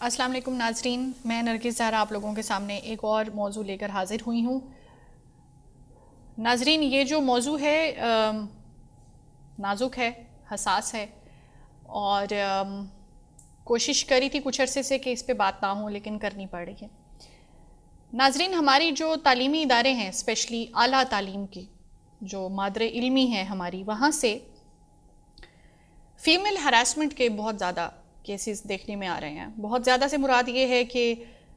السلام علیکم ناظرین، میں نرگس زہرا آپ لوگوں کے سامنے ایک اور موضوع لے کر حاضر ہوئی ہوں۔ ناظرین، یہ جو موضوع ہے نازک ہے، حساس ہے، اور کوشش کری تھی کچھ عرصے سے کہ اس پہ بات نہ ہوں، لیکن کرنی پڑ رہی ہے۔ ناظرین، ہماری جو تعلیمی ادارے ہیں، اسپیشلی اعلیٰ تعلیم کی جو مادر علمی ہے ہماری، وہاں سے فیمیل ہراسمنٹ کے بہت زیادہ کیسز دیکھنے میں آ رہے ہیں۔ بہت زیادہ سے مراد یہ ہے کہ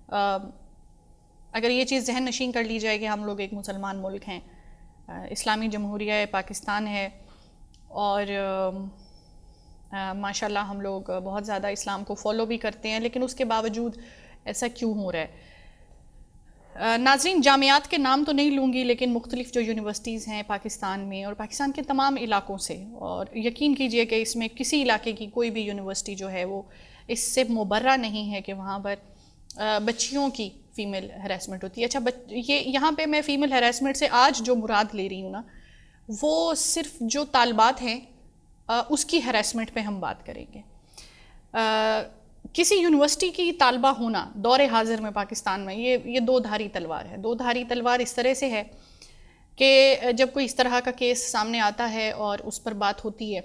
اگر یہ چیز ذہن نشین کر لی جائے کہ ہم لوگ ایک مسلمان ملک ہیں، اسلامی جمہوریہ پاکستان ہے، اور ماشاءاللہ ہم لوگ بہت زیادہ اسلام کو فالو بھی کرتے ہیں، لیکن اس کے باوجود ایسا کیوں ہو رہا ہے؟ ناظرین، جامعات کے نام تو نہیں لوں گی، لیکن مختلف جو یونیورسٹیز ہیں پاکستان میں اور پاکستان کے تمام علاقوں سے، اور یقین کیجئے کہ اس میں کسی علاقے کی کوئی بھی یونیورسٹی جو ہے وہ اس سے مبرہ نہیں ہے کہ وہاں پر بچیوں کی فیمیل ہراسمنٹ ہوتی ہے۔ اچھا، یہاں پہ میں فیمیل ہراسمنٹ سے آج جو مراد لے رہی ہوں نا، وہ صرف جو طالبات ہیں اس کی ہراسمنٹ پہ ہم بات کریں گے۔ کسی یونیورسٹی کی طالبہ ہونا دور حاضر میں پاکستان میں یہ دو دھاری تلوار ہے۔ دو دھاری تلوار اس طرح سے ہے کہ جب کوئی اس طرح کا کیس سامنے آتا ہے اور اس پر بات ہوتی ہے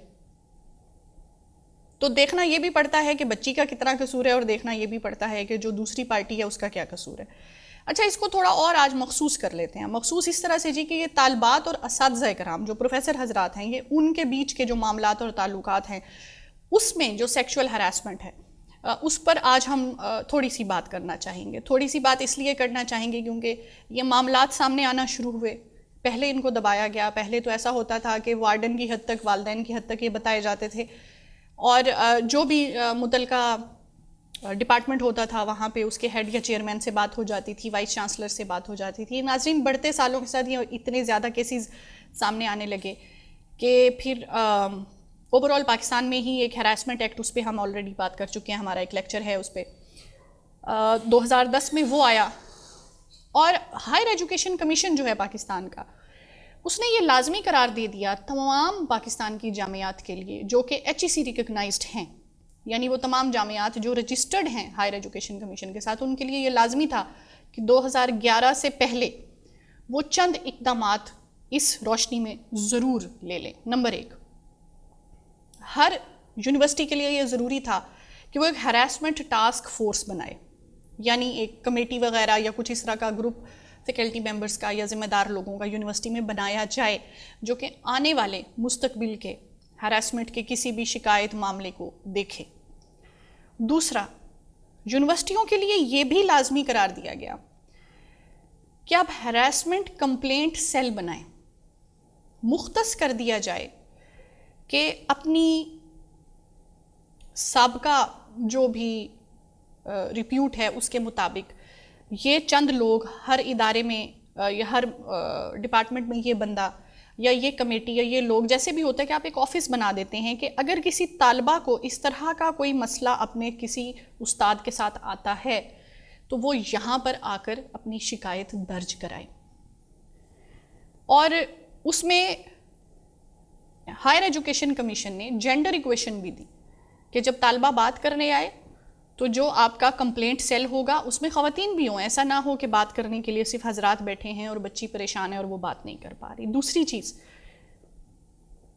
تو دیکھنا یہ بھی پڑتا ہے کہ بچی کا کتنا قصور ہے، اور دیکھنا یہ بھی پڑتا ہے کہ جو دوسری پارٹی ہے اس کا کیا قصور ہے۔ اچھا، اس کو تھوڑا اور آج مخصوص کر لیتے ہیں۔ مخصوص اس طرح سے جی کہ یہ طالبات اور اساتذہ کرام جو پروفیسر حضرات ہیں، یہ ان کے بیچ کے جو معاملات اور تعلقات ہیں، اس میں جو سیکشول ہراسمنٹ ہے اس پر آج ہم تھوڑی سی بات کرنا چاہیں گے۔ تھوڑی سی بات اس لیے کرنا چاہیں گے کیونکہ یہ معاملات سامنے آنا شروع ہوئے۔ پہلے ان کو دبایا گیا، پہلے تو ایسا ہوتا تھا کہ وارڈن کی حد تک، والدین کی حد تک یہ بتائے جاتے تھے، اور جو بھی متعلقہ ڈپارٹمنٹ ہوتا تھا وہاں پہ اس کے ہیڈ یا چیئرمین سے بات ہو جاتی تھی، وائس چانسلر سے بات ہو جاتی تھی۔ ناظرین، بڑھتے سالوں کے ساتھ یہ اتنے زیادہ کیسز سامنے آنے لگے کہ پھر اوورآل پاکستان میں ہی ایک ہراسمنٹ ایکٹ، اس پہ ہم آلریڈی بات کر چکے ہیں، ہمارا ایک لیکچر ہے اس پہ، 2010 میں وہ آیا، اور ہائر ایجوکیشن کمیشن جو ہے پاکستان کا، اس نے یہ لازمی قرار دے دیا تمام پاکستان کی جامعات کے لیے جو کہ HEC ریکگنائزڈ ہیں، یعنی وہ تمام جامعات جو رجسٹرڈ ہیں ہائر ایجوکیشن کمیشن کے ساتھ، ان کے لیے یہ لازمی تھا کہ 2011 سے پہلے وہ چند اقدامات اس روشنی میں ضرور لے لیں۔ نمبر 1، ہر یونیورسٹی کے لیے یہ ضروری تھا کہ وہ ایک ہراسمنٹ ٹاسک فورس بنائے، یعنی ایک کمیٹی وغیرہ یا کچھ اس طرح کا گروپ فیکلٹی ممبرز کا یا ذمہ دار لوگوں کا یونیورسٹی میں بنایا جائے جو کہ آنے والے مستقبل کے ہراسمنٹ کے کسی بھی شکایت معاملے کو دیکھے۔ دوسرا، یونیورسٹیوں کے لیے یہ بھی لازمی قرار دیا گیا کہ اب ہراسمنٹ کمپلینٹ سیل بنائیں، مختص کر دیا جائے کہ اپنی سابقہ جو بھی ریپیوٹ ہے اس کے مطابق یہ چند لوگ ہر ادارے میں یا ہر ڈپارٹمنٹ میں یہ بندہ یا یہ کمیٹی یا یہ لوگ، جیسے بھی ہوتا ہے کہ آپ ایک آفس بنا دیتے ہیں کہ اگر کسی طالبہ کو اس طرح کا کوئی مسئلہ اپنے کسی استاد کے ساتھ آتا ہے تو وہ یہاں پر آ کر اپنی شکایت درج کرائے۔ اور اس میں ہائر ایجوکیشن کمیشن نے جینڈر ایکویشن بھی دی کہ جب طالبہ بات کرنے آئے تو جو آپ کا کمپلینٹ سیل ہوگا اس میں خواتین بھی ہوں، ایسا نہ ہو کہ بات کرنے کے لیے صرف حضرات بیٹھے ہیں اور بچی پریشان ہے اور وہ بات نہیں کر پا رہی۔ دوسری چیز،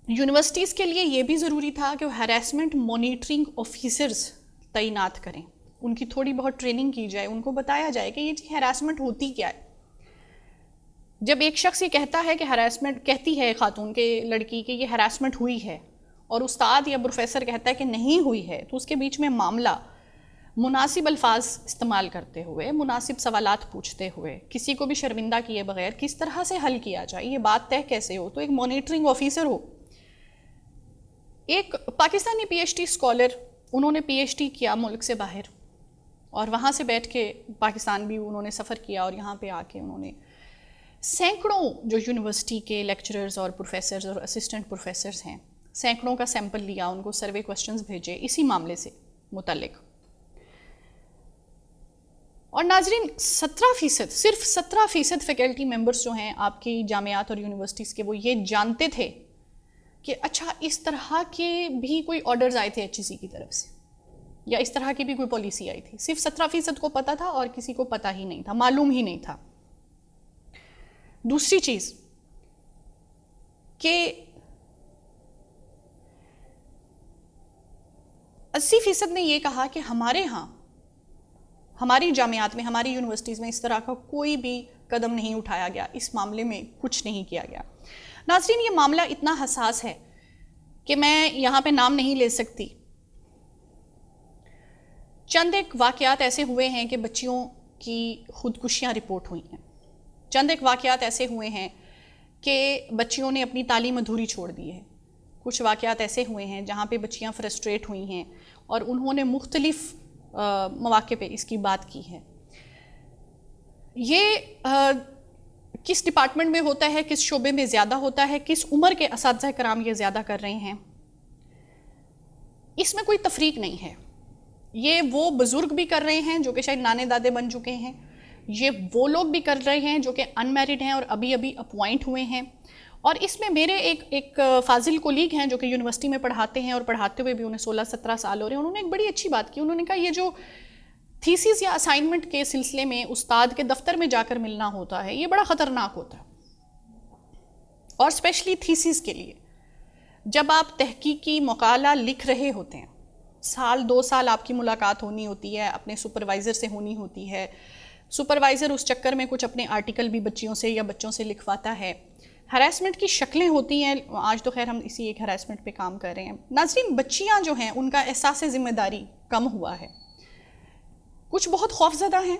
یونیورسٹیز کے لیے یہ بھی ضروری تھا کہ وہ ہراسمنٹ مانیٹرنگ آفیسرز تعینات کریں، ان کی تھوڑی بہت ٹریننگ کی جائے، ان کو بتایا جائے کہ یہ ہراسمنٹ ہوتی کیا ہے۔ جب ایک شخص یہ کہتا ہے کہ ہراسمنٹ، کہتی ہے خاتون کے لڑکی کہ یہ ہراسمنٹ ہوئی ہے، اور استاد یا پروفیسر کہتا ہے کہ نہیں ہوئی ہے، تو اس کے بیچ میں معاملہ مناسب الفاظ استعمال کرتے ہوئے، مناسب سوالات پوچھتے ہوئے، کسی کو بھی شرمندہ کیے بغیر کس طرح سے حل کیا جائے، یہ بات طے کیسے ہو، تو ایک مانیٹرنگ آفیسر ہو۔ ایک پاکستانی PhD اسکالر، انہوں نے PhD کیا ملک سے باہر، اور وہاں سے بیٹھ کے پاکستان بھی انہوں نے سفر کیا، اور یہاں پہ آ کے انہوں نے سینکڑوں جو یونیورسٹی کے لیکچررز اور پروفیسرز اور اسسٹنٹ پروفیسرز ہیں، سینکڑوں کا سیمپل لیا، ان کو سروے کوسچنز بھیجے اسی معاملے سے متعلق۔ اور ناظرین، 17%، صرف 17% فیکلٹی ممبرز جو ہیں آپ کی جامعات اور یونیورسٹیز کے، وہ یہ جانتے تھے کہ اچھا اس طرح کے بھی کوئی آرڈرز آئے تھے HEC کی طرف سے۔ یا اس طرح کی بھی کوئی پالیسی آئی تھی؟ صرف 17% کو پتا تھا اور کسی کو پتا ہی نہیں تھا، معلوم ہی نہیں تھا. دوسری چیز کہ 80% نے یہ کہا کہ ہمارے ہاں، ہماری جامعات میں، ہماری یونیورسٹیز میں اس طرح کا کوئی بھی قدم نہیں اٹھایا گیا، اس معاملے میں کچھ نہیں کیا گیا. ناظرین، یہ معاملہ اتنا حساس ہے کہ میں یہاں پہ نام نہیں لے سکتی. چند ایک واقعات ایسے ہوئے ہیں کہ بچیوں کی خودکشیاں رپورٹ ہوئی ہیں. چند ایک واقعات ایسے ہوئے ہیں کہ بچیوں نے اپنی تعلیم ادھوری چھوڑ دی ہے. کچھ واقعات ایسے ہوئے ہیں جہاں پہ بچیاں فرسٹریٹ ہوئی ہیں اور انہوں نے مختلف مواقع پہ اس کی بات کی ہے. یہ کس ڈپارٹمنٹ میں ہوتا ہے، کس شعبے میں زیادہ ہوتا ہے، کس عمر کے اساتذہ کرام یہ زیادہ کر رہے ہیں، اس میں کوئی تفریق نہیں ہے. یہ وہ بزرگ بھی کر رہے ہیں جو کہ شاید نانے دادے بن چکے ہیں، یہ وہ لوگ بھی کر رہے ہیں جو کہ ان میرڈ ہیں اور ابھی ابھی اپوائنٹ ہوئے ہیں. اور اس میں میرے ایک فاضل کولیگ ہیں جو کہ یونیورسٹی میں پڑھاتے ہیں اور پڑھاتے ہوئے بھی انہیں 16-17 سال ہو رہے ہیں. انہوں نے ایک بڑی اچھی بات کی. انہوں نے کہا یہ جو تھیسس یا اسائنمنٹ کے سلسلے میں استاد کے دفتر میں جا کر ملنا ہوتا ہے، یہ بڑا خطرناک ہوتا ہے. اور اسپیشلی تھیسس کے لیے جب آپ تحقیقی مقالہ لکھ رہے ہوتے ہیں، 1-2 سال آپ کی ملاقات ہونی ہوتی ہے، اپنے سپروائزر سے ہونی ہوتی ہے. سپروائزر اس چکر میں کچھ اپنے آرٹیکل بھی بچیوں سے یا بچوں سے لکھواتا ہے. ہراسمنٹ کی شکلیں ہوتی ہیں. آج تو خیر ہم اسی ایک ہراسمنٹ پہ کام کر رہے ہیں. ناظرین، بچیاں جو ہیں ان کا احساس ذمہ داری کم ہوا ہے. کچھ بہت خوفزدہ ہیں،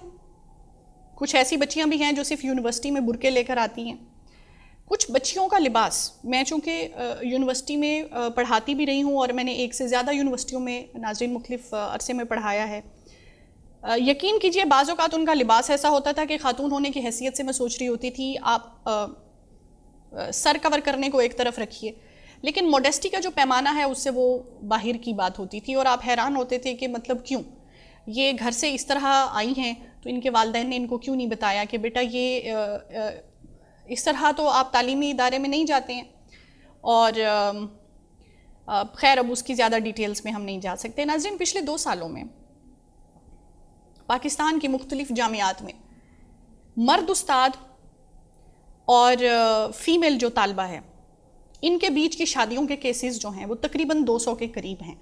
کچھ ایسی بچیاں بھی ہیں جو صرف یونیورسٹی میں برقعے لے کر آتی ہیں. کچھ بچیوں کا لباس، میں چونکہ یونیورسٹی میں پڑھاتی بھی رہی ہوں اور میں نے 1 سے زیادہ یونیورسٹیوں میں ناظرین مختلف عرصے میں پڑھایا ہے. یقین کیجئے بعض اوقات ان کا لباس ایسا ہوتا تھا کہ خاتون ہونے کی حیثیت سے میں سوچ رہی ہوتی تھی آپ سر کور کرنے کو ایک طرف رکھیے، لیکن موڈیسٹی کا جو پیمانہ ہے اس سے وہ باہر کی بات ہوتی تھی اور آپ حیران ہوتے تھے کہ مطلب کیوں یہ گھر سے اس طرح آئی ہیں تو ان کے والدین نے ان کو کیوں نہیں بتایا کہ بیٹا یہ اس طرح تو آپ تعلیمی ادارے میں نہیں جاتے ہیں. اور خیر اب اس کی زیادہ ڈیٹیلز میں ہم نہیں جا سکتے. ناظرین، پچھلے 2 سالوں میں پاکستان کی مختلف جامعات میں مرد استاد اور فیمیل جو طالبہ ہے، ان کے بیچ کی شادیوں کے کیسز جو ہیں وہ تقریباً 200 کے قریب ہیں.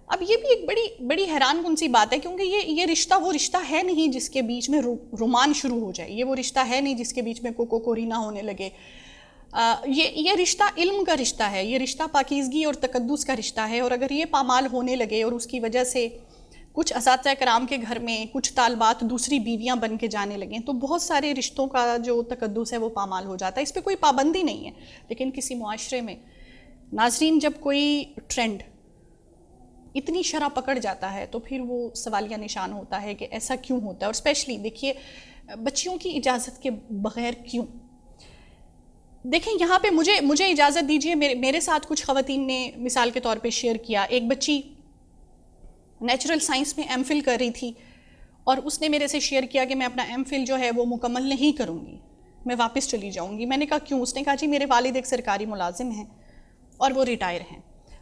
اب یہ بھی ایک بڑی حیران کن سی بات ہے، کیونکہ یہ رشتہ وہ رشتہ ہے نہیں جس کے بیچ میں رومان شروع ہو جائے. یہ وہ رشتہ ہے نہیں جس کے بیچ میں کوری نہ ہونے لگے. یہ رشتہ علم کا رشتہ ہے، یہ رشتہ پاکیزگی اور تقدس کا رشتہ ہے. اور اگر یہ پامال ہونے لگے اور اس کی وجہ سے کچھ اساتذہ کرام کے گھر میں کچھ طالبات دوسری بیویاں بن کے جانے لگیں تو بہت سارے رشتوں کا جو تقدس ہے وہ پامال ہو جاتا ہے. اس پہ کوئی پابندی نہیں ہے، لیکن کسی معاشرے میں ناظرین جب کوئی ٹرینڈ اتنی شرح پکڑ جاتا ہے تو پھر وہ سوالیہ نشان ہوتا ہے کہ ایسا کیوں ہوتا ہے. اور اسپیشلی دیکھیے بچیوں کی اجازت کے بغیر کیوں. دیکھیں یہاں پہ مجھے اجازت دیجیے، میرے ساتھ کچھ خواتین نے مثال کے طور پہ شیئر کیا. ایک بچی نیچرل سائنس میں ایم فل کر رہی تھی اور اس نے میرے سے شیئر کیا کہ میں اپنا ایم فل جو ہے وہ مکمل نہیں کروں گی، میں واپس چلی جاؤں گی. میں نے کہا کیوں؟ اس نے کہا جی میرے والد ایک سرکاری ملازم ہیں اور وہ ریٹائر ہیں،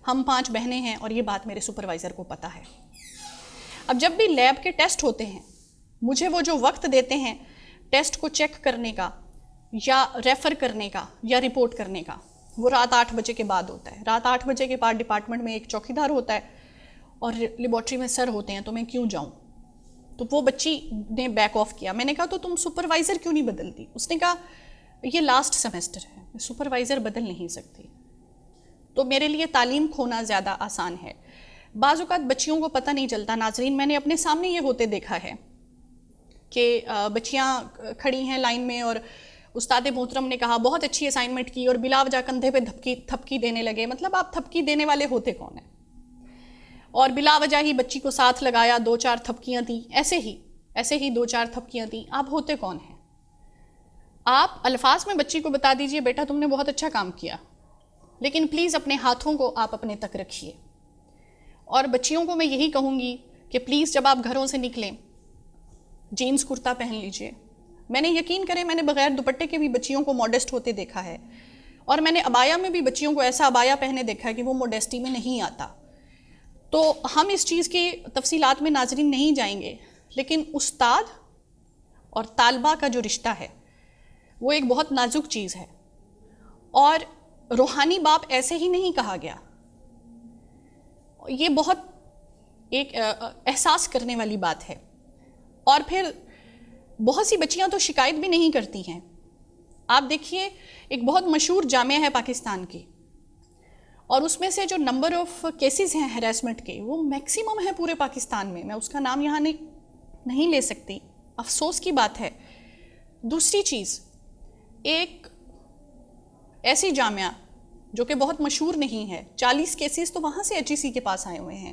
ہم 5 بہنیں ہیں اور یہ بات میرے سپروائزر کو پتہ ہے. اب جب بھی لیب کے ٹیسٹ ہوتے ہیں، مجھے وہ جو وقت دیتے ہیں ٹیسٹ کو چیک کرنے کا یا ریفر کرنے کا یا رپورٹ کرنے کا، وہ رات 8 بجے کے بعد ہوتا ہے. رات 8 بجے کے بعد ڈپارٹمنٹ میں ایک چوکیدار ہوتا ہے اور لیبارٹری میں سر ہوتے ہیں، تو میں کیوں جاؤں؟ تو وہ بچی نے بیک آف کیا. میں نے کہا تو تم سپروائزر کیوں نہیں بدلتی؟ اس نے کہا یہ لاسٹ سیمسٹر ہے، میں سپروائزر بدل نہیں سکتی. تو میرے لیے تعلیم کھونا زیادہ آسان ہے. بعض اوقات بچیوں کو پتہ نہیں چلتا. ناظرین، میں نے اپنے سامنے یہ ہوتے دیکھا ہے کہ بچیاں کھڑی ہیں لائن میں اور استاد محترم نے کہا بہت اچھی اسائنمنٹ کی اور بلا وجہ کندھے پہ تھپکی دینے لگے. مطلب آپ تھپکی دینے والے ہوتے کون ہیں؟ اور بلا وجہ ہی بچی کو ساتھ لگایا، 2-4 تھپکیاں تھیں، ایسے ہی 2-4 تھپکیاں تھیں. آپ ہوتے کون ہیں؟ آپ الفاظ میں بچی کو بتا دیجئے بیٹا تم نے بہت اچھا کام کیا، لیکن پلیز اپنے ہاتھوں کو آپ اپنے تک رکھیے. اور بچیوں کو میں یہی کہوں گی کہ پلیز جب آپ گھروں سے نکلیں جینز کرتا پہن لیجئے. میں نے یقین کریں میں نے بغیر دوپٹے کے بھی بچیوں کو ماڈسٹ ہوتے دیکھا ہے، اور میں نے ابایا میں بھی بچیوں کو ایسا ابایا پہنے دیکھا ہے کہ وہ ماڈسٹی میں نہیں آتا. تو ہم اس چیز کی تفصیلات میں ناظرین نہیں جائیں گے، لیکن استاد اور طالبہ کا جو رشتہ ہے وہ ایک بہت نازک چیز ہے، اور روحانی باپ ایسے ہی نہیں کہا گیا. یہ بہت ایک احساس کرنے والی بات ہے. اور پھر بہت سی بچیاں تو شکایت بھی نہیں کرتی ہیں. آپ دیکھیے ایک بہت مشہور جامعہ ہے پاکستان کی، اور اس میں سے جو نمبر آف کیسز ہیں ہیراسمنٹ کے وہ میکسیمم ہے پورے پاکستان میں. اس کا نام یہاں نہیں لے سکتی، افسوس کی بات ہے. دوسری چیز، ایک ایسی جامعہ جو کہ بہت مشہور نہیں ہے، 40 کیسز تو وہاں سے HEC کے پاس آئے ہوئے ہیں.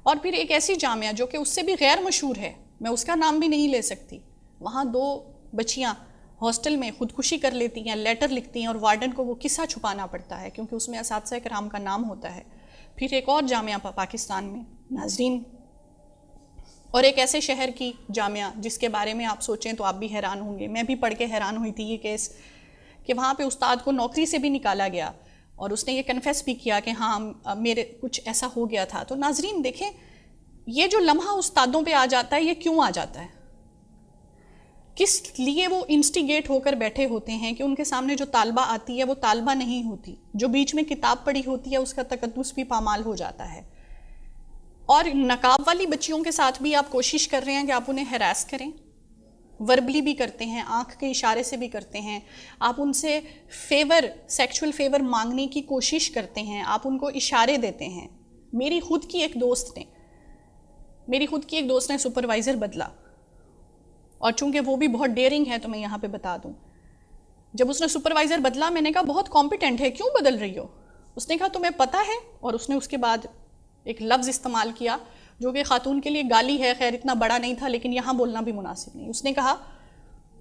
اور پھر ایک ایسی جامعہ جو کہ اس سے بھی غیر مشہور ہے، میں اس کا نام بھی نہیں لے سکتی، وہاں 2 بچیاں ہاسٹل میں خودکشی کر لیتی ہیں، لیٹر لکھتی ہیں، اور وارڈن کو وہ قصہ چھپانا پڑتا ہے کیونکہ اس میں اساتذہ کرام کا نام ہوتا ہے. پھر ایک اور جامعہ پاکستان میں ناظرین، اور ایک ایسے شہر کی جامعہ جس کے بارے میں آپ سوچیں تو آپ بھی حیران ہوں گے، میں بھی پڑھ کے حیران ہوئی تھی یہ کیس، کہ وہاں پہ استاد کو نوکری سے بھی نکالا گیا اور اس نے یہ کنفیس بھی کیا کہ ہاں میرے کچھ ایسا ہو گیا تھا. تو ناظرین دیکھیں، یہ جو لمحہ استادوں پہ آ جاتا ہے یہ کیوں آ جاتا ہے؟ کس لیے وہ انسٹیگیٹ ہو کر بیٹھے ہوتے ہیں کہ ان کے سامنے جو طالبہ آتی ہے وہ طالبہ نہیں ہوتی، جو بیچ میں کتاب پڑھی ہوتی ہے اس کا تقدس بھی پامال ہو جاتا ہے. اور نقاب والی بچیوں کے ساتھ بھی آپ کوشش کر رہے ہیں کہ آپ انہیں ہیراس کریں، وربلی بھی کرتے ہیں، آنکھ کے اشارے سے بھی کرتے ہیں، آپ ان سے سیکچول فیور مانگنے کی کوشش کرتے ہیں، آپ ان کو اشارے دیتے ہیں. میری خود کی ایک دوست نے سپروائزر بدلا، اور چونکہ وہ بھی بہت ڈیئرنگ ہے تو میں یہاں پہ بتا دوں، جب اس نے سپروائزر بدلا میں نے کہا بہت کمپیٹنٹ ہے، کیوں بدل رہی ہو؟ اس نے کہا تمہیں پتہ ہے، اور اس نے اس کے بعد ایک لفظ استعمال کیا جو کہ خاتون کے لیے گالی ہے، خیر اتنا بڑا نہیں تھا لیکن یہاں بولنا بھی مناسب نہیں. اس نے کہا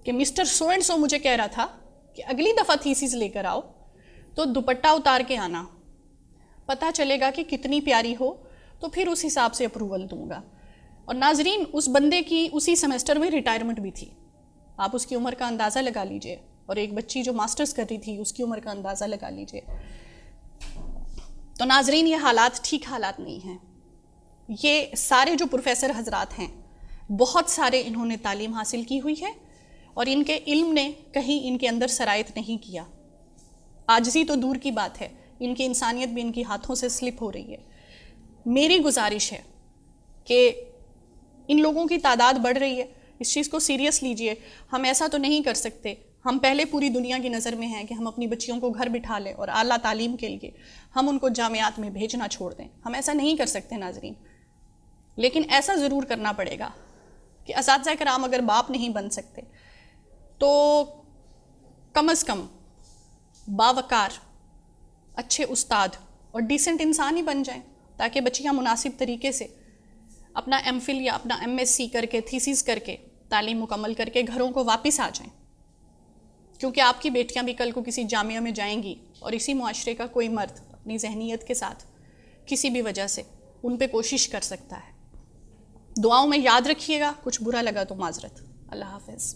کہ مسٹر سو اینڈ سو مجھے کہہ رہا تھا کہ اگلی دفعہ تھیسس لے کر آؤ تو دوپٹہ اتار کے آنا، پتہ چلے گا کہ کتنی پیاری ہو تو پھر اس حساب سے اپروول دوں گا. اور ناظرین اس بندے کی اسی سیمسٹر میں ریٹائرمنٹ بھی تھی، آپ اس کی عمر کا اندازہ لگا لیجئے، اور ایک بچی جو ماسٹرز کر رہی تھی اس کی عمر کا اندازہ لگا لیجئے. تو ناظرین یہ حالات ٹھیک حالات نہیں ہیں. یہ سارے جو پروفیسر حضرات ہیں بہت سارے انہوں نے تعلیم حاصل کی ہوئی ہے، اور ان کے علم نے کہیں ان کے اندر سرایت نہیں کیا. عاجزی تو دور کی بات ہے، ان کی انسانیت بھی ان کی ہاتھوں سے سلپ ہو رہی ہے. میری گزارش ہے کہ ان لوگوں کی تعداد بڑھ رہی ہے، اس چیز کو سیریس لیجئے. ہم ایسا تو نہیں کر سکتے، ہم پہلے پوری دنیا کی نظر میں ہیں کہ ہم اپنی بچیوں کو گھر بٹھا لیں اور اعلیٰ تعلیم کے لیے ہم ان کو جامعات میں بھیجنا چھوڑ دیں. ہم ایسا نہیں کر سکتے ناظرین، لیکن ایسا ضرور کرنا پڑے گا کہ اساتذہ کرام اگر باپ نہیں بن سکتے تو کم از کم باوقار اچھے استاد اور ڈیسنٹ انسان ہی بن جائیں، تاکہ بچیاں مناسب طریقے سے اپنا M.Phil یا اپنا MSc کر کے تھیسس کر کے تعلیم مکمل کر کے گھروں کو واپس آ جائیں. کیونکہ آپ کی بیٹیاں بھی کل کو کسی جامعہ میں جائیں گی اور اسی معاشرے کا کوئی مرد اپنی ذہنیت کے ساتھ کسی بھی وجہ سے ان پہ کوشش کر سکتا ہے. دعاؤں میں یاد رکھیے گا، کچھ برا لگا تو معذرت. اللہ حافظ.